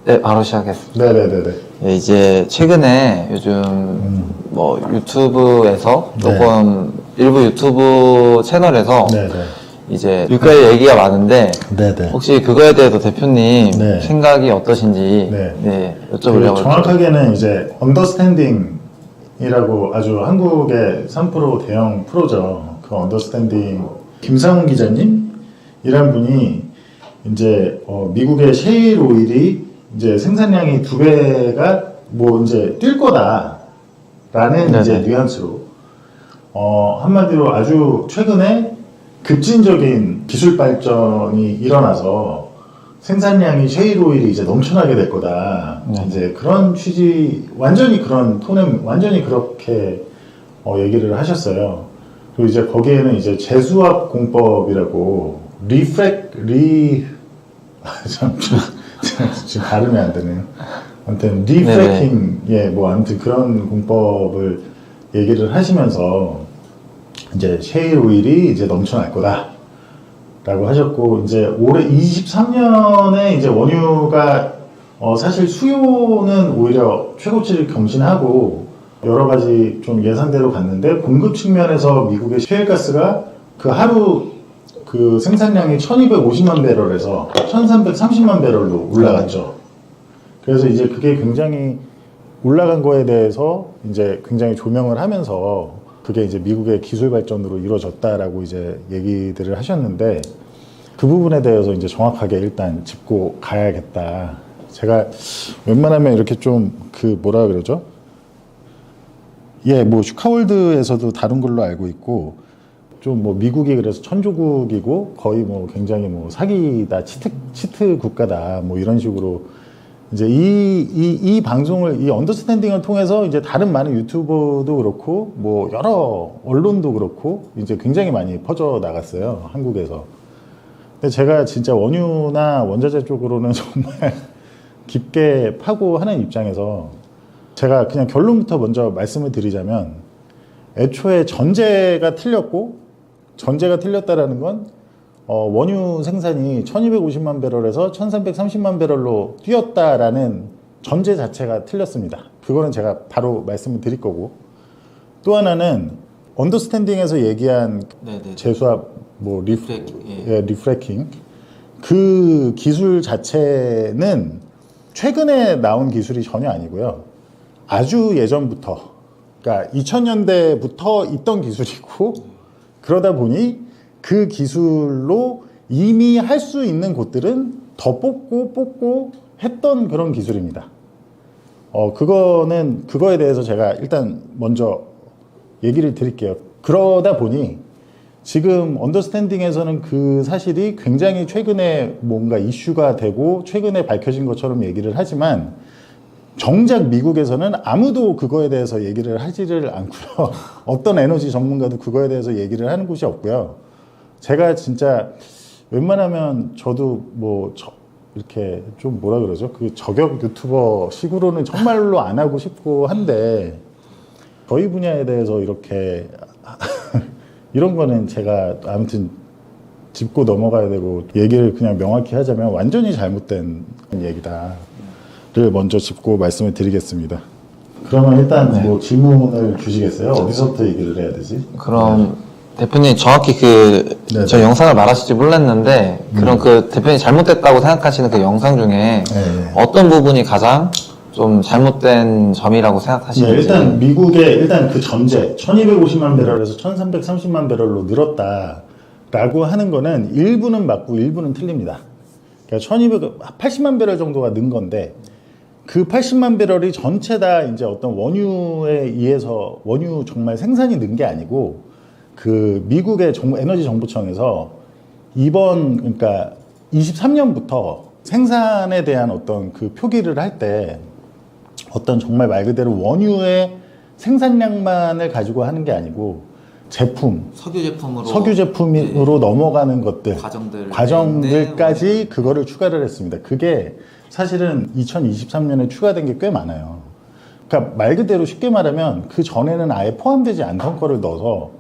네, 바로 시작했습니다. 네네네네. 예, 이제 최근에 요즘 뭐 유튜브에서 네. 조금 일부 유튜브 채널에서 네네. 이제 밀가루 얘기가 많은데 네네. 혹시 그거에 대해서 대표님 네. 생각이 어떠신지 네. 여쭤보려고 정확하게는 이제 언더스탠딩이라고 아주 한국의 3프로 대형 프로죠. 그 언더스탠딩 김상훈 기자님이란 분이 이제 미국의 셰일 오일이 이제 생산량이 2배가 뭐 이제 뛸 거다라는 네네. 이제 뉘앙스로 한마디로 아주 최근에 급진적인 기술 발전이 일어나서 생산량이 셰일 오일이 이제 넘쳐나게 될 거다. 네. 이제 그런 취지, 완전히 그런 톤에 완전히 그렇게 얘기를 하셨어요. 그리고 이제 거기에는 이제 재수압 공법이라고 지금 발음이 안 되네요. 아무튼 리프래킹, 뭐 아무튼 그런 공법을 얘기를 하시면서 이제 셰일 오일이 이제 넘쳐날 거다라고 하셨고, 이제 올해 23년에 이제 원유가 사실 수요는 오히려 최고치를 경신하고 여러 가지 좀 예상대로 갔는데, 공급 측면에서 미국의 셰일가스가 그 하루 그 생산량이 1250만 배럴에서 1330만 배럴로 올라갔죠. 그래서 이제 그게 굉장히 올라간 거에 대해서 이제 굉장히 조명을 하면서 그게 이제 미국의 기술 발전으로 이루어졌다라고 이제 얘기들을 하셨는데, 그 부분에 대해서 이제 정확하게 일단 짚고 가야겠다. 제가 웬만하면 이렇게 좀 뭐라 그러죠? 뭐 슈카월드에서도 다룬 걸로 알고 있고, 좀 뭐 미국이 그래서 천조국이고 거의 뭐 굉장히 뭐 사기다, 치트 국가다, 뭐 이런 식으로 이제 이 방송을, 이 언더스탠딩을 통해서 이제 다른 많은 유튜버도 그렇고 뭐 여러 언론도 그렇고 이제 굉장히 많이 퍼져 나갔어요, 한국에서. 근데 제가 진짜 원유나 원자재 쪽으로는 정말 깊게 파고 하는 입장에서 제가 그냥 결론부터 먼저 말씀을 드리자면, 애초에 전제가 틀렸다라는 건 원유 생산이 1250만 배럴에서 1330만 배럴로 뛰었다라는 전제 자체가 틀렸습니다. 그거는 제가 바로 말씀을 드릴 거고, 또 하나는 언더스탠딩에서 얘기한 재수압, 뭐 리프래킹, 그 기술 자체는 최근에 나온 기술이 전혀 아니고요. 아주 예전부터, 그러니까 2000년대부터 있던 기술이고, 그러다 보니 그 기술로 이미 할 수 있는 곳들은 더 뽑고 했던 그런 기술입니다. 그거에 대해서 제가 일단 먼저 얘기를 드릴게요. 그러다 보니 지금 언더스탠딩에서는 그 사실이 굉장히 최근에 뭔가 이슈가 되고 최근에 밝혀진 것처럼 얘기를 하지만, 정작 미국에서는 아무도 그거에 대해서 얘기를 하지를 않고요. 어떤 에너지 전문가도 그거에 대해서 얘기를 하는 곳이 없고요. 제가 진짜 웬만하면 저도 이렇게 좀 뭐라 그러죠? 그 저격 유튜버 식으로는 정말로 안 하고 싶고 한데, 저희 분야에 대해서 이렇게 이런 거는 제가 아무튼 짚고 넘어가야 되고, 얘기를 그냥 명확히 하자면 완전히 잘못된 얘기다. 를 먼저 짚고 말씀을 드리겠습니다. 그러면 일단 뭐 질문을 주시겠어요? 어디서부터 얘기를 해야 되지? 그럼 대표님 정확히 저 영상을 말하실지 몰랐는데 그럼 그 대표님 잘못됐다고 생각하시는 그 영상 중에 어떤 부분이 가장 좀 잘못된 점이라고 생각하시는지? 일단 미국의 그 전제 1250만 배럴에서 1330만 배럴로 늘었다라고 하는 거는 일부는 맞고 일부는 틀립니다. 그러니까 1280만 배럴 정도가 는 건데, 그 80만 배럴이 전체 다 이제 어떤 원유에 의해서 원유 정말 생산이 는 게 아니고, 그 미국의 에너지 정보청에서 그러니까 23년부터 생산에 대한 어떤 그 표기를 할 때 어떤 정말 말 그대로 원유의 생산량만을 가지고 하는 게 아니고 석유 제품으로 넘어가는 것들, 과정들까지 그거를 추가를 했습니다. 그게 사실은 2023년에 추가된 게 꽤 많아요. 그러니까 말 그대로 쉽게 말하면 그 전에는 아예 포함되지 않던 거를 넣어서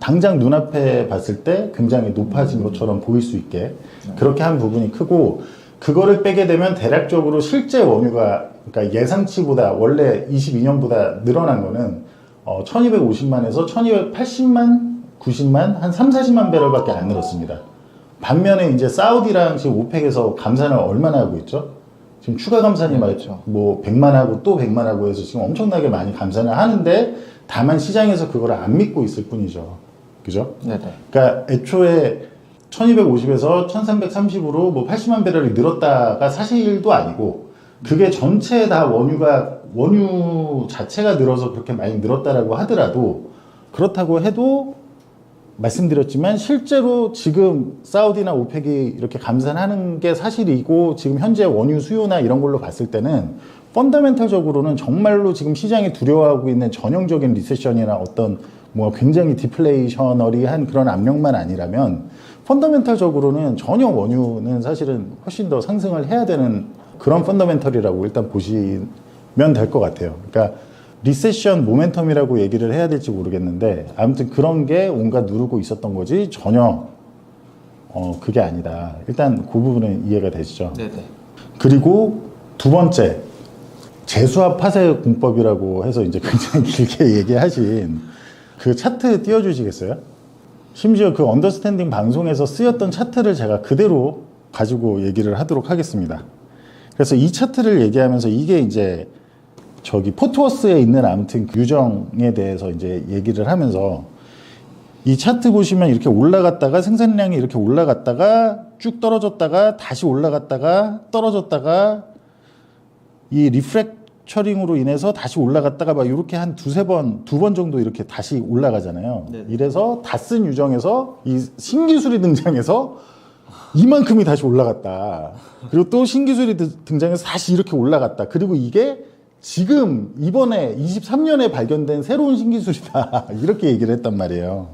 당장 눈앞에 봤을 때 굉장히 높아진 것처럼 보일 수 있게 그렇게 한 부분이 크고, 그거를 빼게 되면 대략적으로 실제 원유가 그러니까 예상치보다 원래 22년보다 늘어난 거는 1250만에서 1280만, 90만, 한 3, 40만 배럴밖에 안 늘었습니다. 반면에 이제 사우디랑 지금 오펙에서 감산을 얼마나 하고 있죠? 지금 추가 감산이 뭐 100만 하고 또 100만 하고 해서 지금 엄청나게 많이 감산을 하는데 다만 시장에서 그걸 안 믿고 있을 뿐이죠. 그죠? 네네. 그러니까 애초에 1250에서 1330으로 뭐 80만 배럴이 늘었다가 사실도 아니고 그게 전체 다 원유 자체가 늘어서 그렇게 많이 늘었다라고 하더라도 그렇다고 해도 말씀드렸지만 실제로 지금 사우디나 오펙이 이렇게 감산하는 게 사실이고 지금 현재 원유 수요나 이런 걸로 봤을 때는 펀더멘털적으로는 정말로 지금 시장이 두려워하고 있는 전형적인 리세션이나 어떤 뭐 굉장히 디플레이셔너리한 그런 압력만 아니라면 펀더멘털적으로는 전혀 원유는 사실은 훨씬 더 상승을 해야 되는 그런 펀더멘털이라고 일단 보시면 될 것 같아요. 그러니까 리세션 모멘텀이라고 얘기를 해야 될지 모르겠는데 아무튼 그런 게 온갖 누르고 있었던 거지 전혀 그게 아니다. 일단 그 부분은 이해가 되시죠? 네네. 그리고 두 번째 재수합 파세 공법이라고 해서 이제 굉장히 길게 얘기하신 그 차트 띄워주시겠어요? 심지어 그 언더스탠딩 방송에서 쓰였던 차트를 제가 그대로 가지고 얘기를 하도록 하겠습니다. 그래서 이 차트를 얘기하면서 이게 이제 저기 포트워스에 있는 아무튼 유정에 대해서 이제 얘기를 하면서 이 차트 보시면 이렇게 올라갔다가 생산량이 이렇게 올라갔다가 쭉 떨어졌다가 다시 올라갔다가 떨어졌다가 이 리프랙처링으로 인해서 다시 올라갔다가 막 이렇게 한 두세 번, 두 번 정도 이렇게 다시 올라가잖아요. 네네. 이래서 다 쓴 유정에서 이 신기술이 등장해서 이만큼이 다시 올라갔다. 그리고 또 신기술이 등장해서 다시 이렇게 올라갔다. 그리고 이게 지금 이번에 23년에 발견된 새로운 신기술이다. 이렇게 얘기를 했단 말이에요.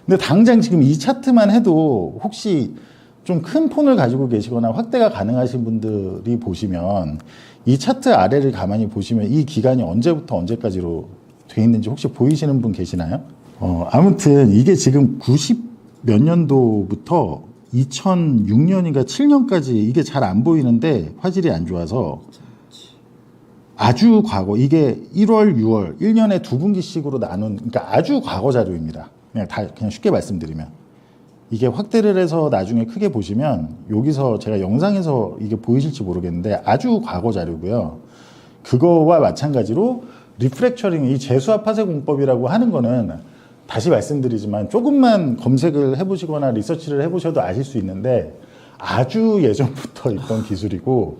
근데 당장 지금 이 차트만 해도 혹시 좀 큰 폰을 가지고 계시거나 확대가 가능하신 분들이 보시면 이 차트 아래를 가만히 보시면 이 기간이 언제부터 언제까지로 돼 있는지 혹시 보이시는 분 계시나요? 아무튼 이게 지금 90 몇 년도부터 2006년인가 7년까지 이게 잘 안 보이는데 화질이 안 좋아서 아주 과거 이게 1월, 6월 1년에 두 분기씩으로 나눈 그러니까 아주 과거 자료입니다. 그냥 쉽게 말씀드리면 이게 확대를 해서 나중에 크게 보시면 여기서 제가 영상에서 이게 보이실지 모르겠는데 아주 과거 자료고요. 그거와 마찬가지로 리프랙처링 이 재수합 파세 공법이라고 하는 거는 다시 말씀드리지만 조금만 검색을 해보시거나 리서치를 해보셔도 아실 수 있는데 아주 예전부터 있던 기술이고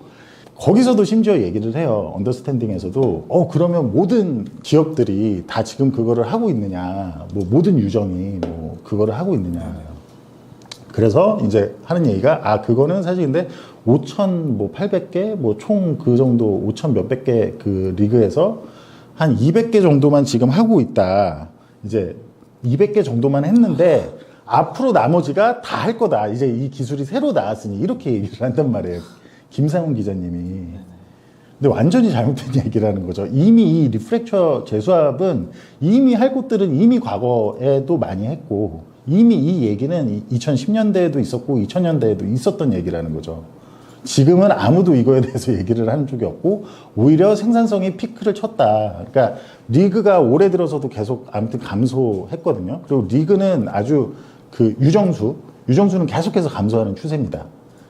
거기서도 심지어 얘기를 해요. 언더스탠딩에서도 그러면 모든 기업들이 다 지금 그거를 하고 있느냐 뭐 모든 유정이 뭐 그거를 하고 있느냐 그래서 이제 하는 얘기가 그거는 사실 근데 5,800개 뭐 총 그 정도 5,000 몇백 개 그 리그에서 한 200개 정도만 지금 하고 있다. 이제 200개 정도만 했는데 앞으로 나머지가 다 할 거다. 이제 이 기술이 새로 나왔으니 이렇게 얘기를 한단 말이에요. 김상훈 기자님이. 근데 완전히 잘못된 얘기라는 거죠. 이미 이 리프랙처 재수합은 이미 할 곳들은 이미 과거에도 많이 했고 이미 이 얘기는 2010년대에도 있었고 2000년대에도 있었던 얘기라는 거죠. 지금은 아무도 이거에 대해서 얘기를 하는 쪽이 없고 오히려 생산성이 피크를 쳤다. 그러니까 리그가 올해 들어서도 계속 아무튼 감소했거든요. 그리고 리그는 아주 그 유정수는 계속해서 감소하는 추세입니다.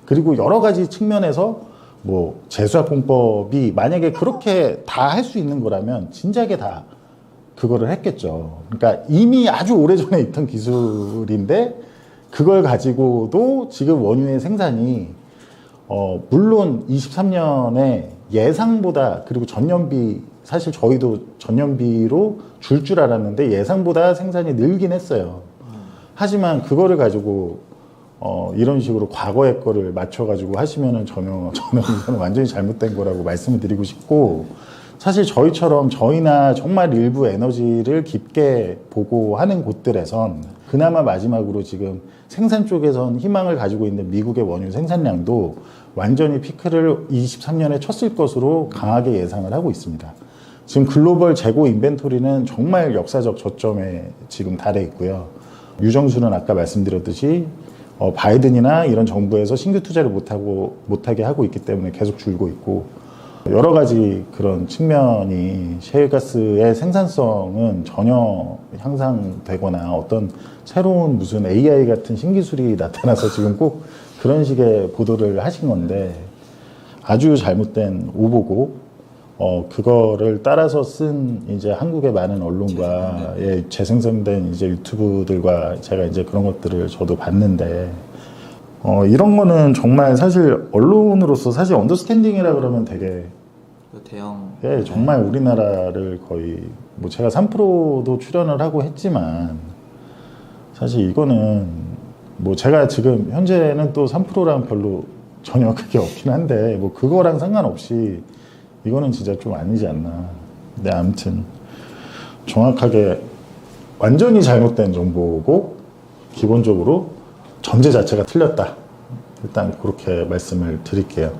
그리고 여러 가지 측면에서 뭐 재수합 공법이 만약에 그렇게 다 할 수 있는 거라면 진작에 다 그거를 했겠죠. 그러니까 이미 아주 오래전에 있던 기술인데 그걸 가지고도 지금 원유의 생산이 물론 23년에 예상보다 그리고 전년비 사실 저희도 전년비로 줄 알았는데 예상보다 생산이 늘긴 했어요. 하지만 그거를 가지고 이런 식으로 과거의 거를 맞춰가지고 하시면은 저는 이거는 완전히 잘못된 거라고 말씀을 드리고 싶고 사실 저희나 정말 일부 에너지를 깊게 보고 하는 곳들에선 그나마 마지막으로 지금 생산 쪽에선 희망을 가지고 있는 미국의 원유 생산량도 완전히 피크를 23년에 쳤을 것으로 강하게 예상을 하고 있습니다. 지금 글로벌 재고 인벤토리는 정말 역사적 저점에 지금 달해 있고요. 유정수는 아까 말씀드렸듯이 바이든이나 이런 정부에서 신규 투자를 못하게 하고 있기 때문에 계속 줄고 있고, 여러 가지 그런 측면이 셰일가스의 생산성은 전혀 향상되거나 어떤 새로운 무슨 AI 같은 신기술이 나타나서 지금 꼭 그런 식의 보도를 하신 건데, 아주 잘못된 오보고, 그거를 따라서 쓴 이제 한국의 많은 언론과 재생산된 이제 유튜브들과 제가 이제 그런 것들을 저도 봤는데, 이런 거는 정말 사실 언론으로서 사실 언더스탠딩이라 그러면 되게 대형. 정말 우리나라를 거의 뭐 제가 3%도 출연을 하고 했지만 사실 이거는 뭐 제가 지금 현재는 또 3%랑 별로 전혀 그게 없긴 한데 뭐 그거랑 상관없이 이거는 진짜 좀 아니지 않나. 네, 아무튼 정확하게 완전히 잘못된 정보고 기본적으로 전제 자체가 틀렸다. 일단 그렇게 말씀을 드릴게요.